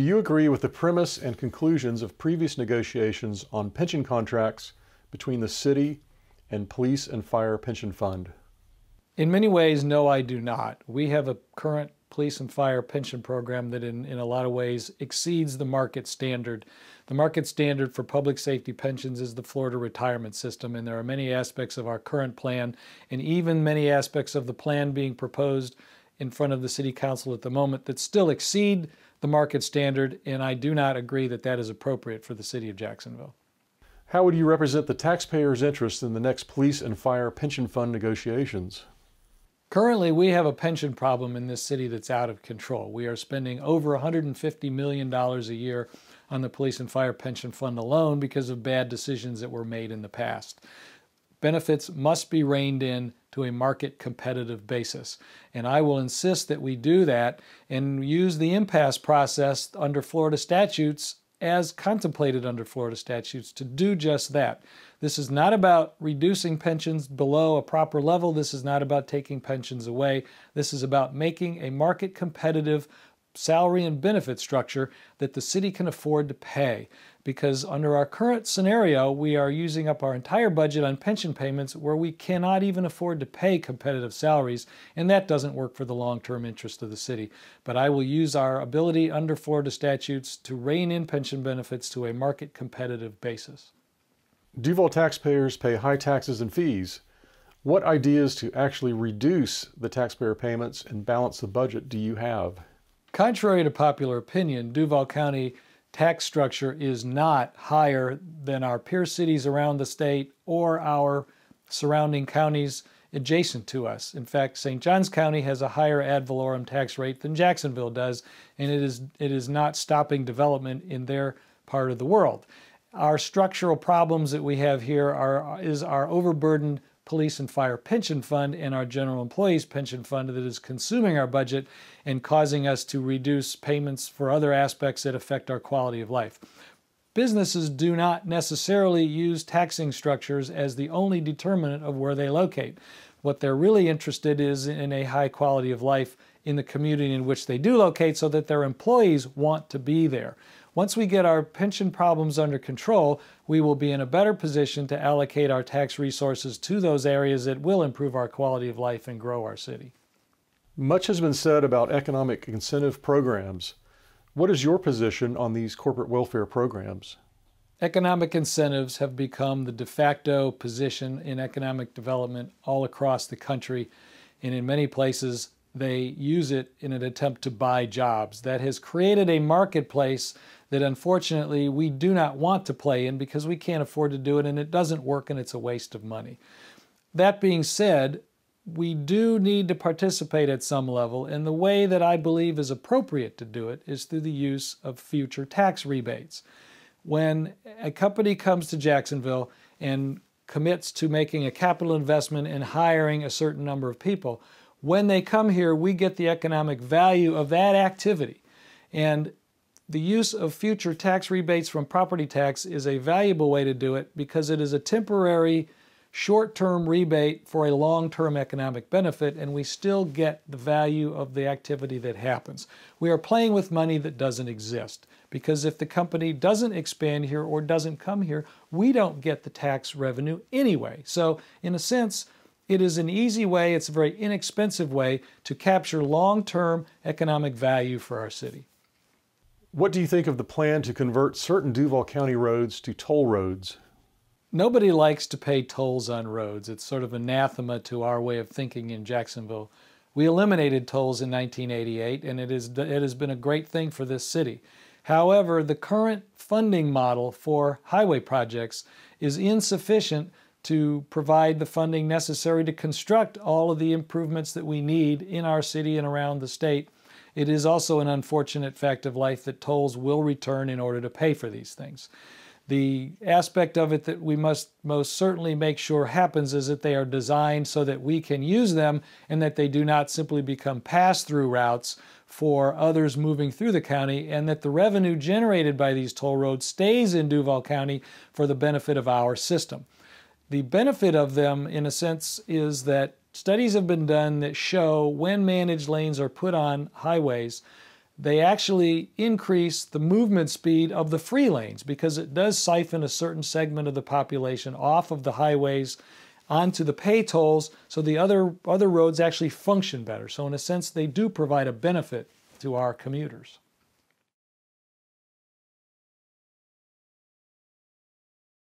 Do you agree with the premise and conclusions of previous negotiations on pension contracts between the city and Police and Fire Pension Fund? In many ways, no, I do not. We have a current police and fire pension program that in a lot of ways exceeds the market standard. The market standard for public safety pensions is the Florida retirement system, and there are many aspects of our current plan and even many aspects of the plan being proposed in front of the City Council at the moment that still exceed the market standard, and I do not agree that that is appropriate for the City of Jacksonville. How would you represent the taxpayers' interest in the next police and fire pension fund negotiations? Currently, we have a pension problem in this city that's out of control. We are spending over $150 million a year on the police and fire pension fund alone because of bad decisions that were made in the past. Benefits must be reined in to a market competitive basis. And I will insist that we do that and use the impasse process under Florida statutes as contemplated under Florida statutes to do just that. This is not about reducing pensions below a proper level. This is not about taking pensions away. This is about making a market competitive salary and benefit structure that the city can afford to pay. Because under our current scenario, we are using up our entire budget on pension payments where we cannot even afford to pay competitive salaries, and that doesn't work for the long-term interest of the city. But I will use our ability under Florida statutes to rein in pension benefits to a market competitive basis. Duval taxpayers pay high taxes and fees. What ideas to actually reduce the taxpayer payments and balance the budget do you have? Contrary to popular opinion, Duval County tax structure is not higher than our peer cities around the state or our surrounding counties adjacent to us. In fact, St. Johns County has a higher ad valorem tax rate than Jacksonville does, and it is not stopping development in their part of the world. Our structural problems that we have here is our overburdened police and fire pension fund and our general employees pension fund that is consuming our budget and causing us to reduce payments for other aspects that affect our quality of life. Businesses do not necessarily use taxing structures as the only determinant of where they locate. What they're really interested is in a high quality of life in the community in which they do locate so that their employees want to be there. Once we get our pension problems under control, we will be in a better position to allocate our tax resources to those areas that will improve our quality of life and grow our city. Much has been said about economic incentive programs. What is your position on these corporate welfare programs? Economic incentives have become the de facto position in economic development all across the country, and in many places they use it in an attempt to buy jobs. That has created a marketplace that unfortunately we do not want to play in because we can't afford to do it and it doesn't work and it's a waste of money. That being said, we do need to participate at some level, and the way that I believe is appropriate to do it is through the use of future tax rebates. When a company comes to Jacksonville and commits to making a capital investment and hiring a certain number of people, when they come here, we get the economic value of that activity. And the use of future tax rebates from property tax is a valuable way to do it because it is a temporary, short-term rebate for a long-term economic benefit, and we still get the value of the activity that happens. We are playing with money that doesn't exist because if the company doesn't expand here or doesn't come here, we don't get the tax revenue anyway. So in a sense, it is an easy way, it's a very inexpensive way to capture long-term economic value for our city. What do you think of the plan to convert certain Duval County roads to toll roads? Nobody likes to pay tolls on roads. It's sort of anathema to our way of thinking in Jacksonville. We eliminated tolls in 1988, and it has been a great thing for this city. However, the current funding model for highway projects is insufficient to provide the funding necessary to construct all of the improvements that we need in our city and around the state. It is also an unfortunate fact of life that tolls will return in order to pay for these things. The aspect of it that we must most certainly make sure happens is that they are designed so that we can use them and that they do not simply become pass-through routes for others moving through the county, and that the revenue generated by these toll roads stays in Duval County for the benefit of our system. The benefit of them, in a sense, is that studies have been done that show when managed lanes are put on highways, they actually increase the movement speed of the free lanes because it does siphon a certain segment of the population off of the highways onto the pay tolls, so the other roads actually function better. So in a sense, they do provide a benefit to our commuters.